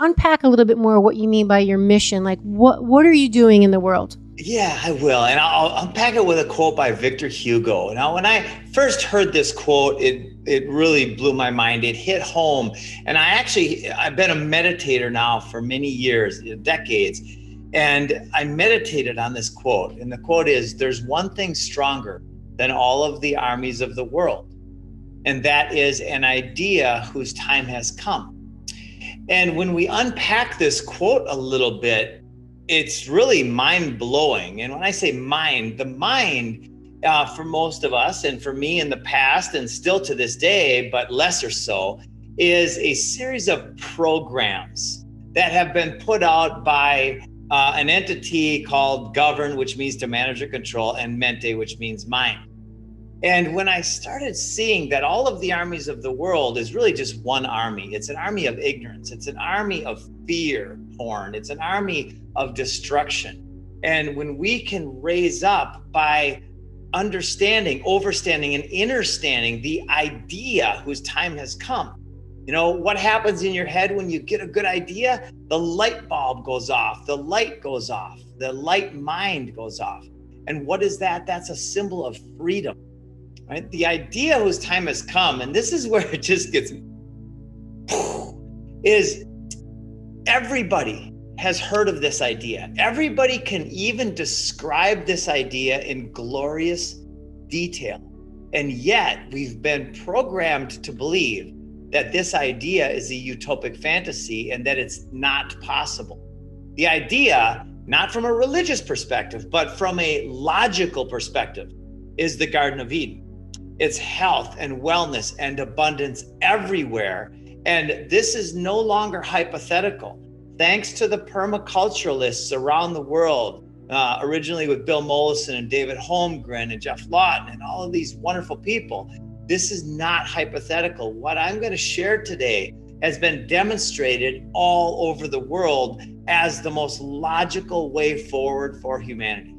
unpack a little bit more what you mean by your mission. Like what are you doing in the world? Yeah, I will. And I'll unpack it with a quote by Victor Hugo. Now, when I first heard this quote, it really blew my mind. It hit home. And I've been a meditator now for many years, decades. And I meditated on this quote. And the quote is, there's one thing stronger than all of the armies of the world. And that is an idea whose time has come. And when we unpack this quote a little bit, it's really mind-blowing. And when I say mind, the mind, for most of us, and for me in the past, and still to this day, but lesser so, is a series of programs that have been put out by an entity called govern, which means to manage or control, and mente, which means mind. And when I started seeing that all of the armies of the world is really just one army, it's an army of ignorance, it's an army of fear porn, it's an army of destruction. And when we can raise up by understanding, overstanding, and understanding the idea whose time has come. You know, what happens in your head when you get a good idea? The light bulb goes off, the light goes off, the light mind goes off. And what is that? That's a symbol of freedom. Right? The idea whose time has come, and this is where it just gets, is everybody has heard of this idea. Everybody can even describe this idea in glorious detail. And yet we've been programmed to believe that this idea is a utopic fantasy and that it's not possible. The idea, not from a religious perspective, but from a logical perspective, is the Garden of Eden. It's health and wellness and abundance everywhere. And this is no longer hypothetical. Thanks to the permaculturalists around the world, originally with Bill Mollison and David Holmgren and Jeff Lawton and all of these wonderful people, this is not hypothetical. What I'm going to share today has been demonstrated all over the world as the most logical way forward for humanity.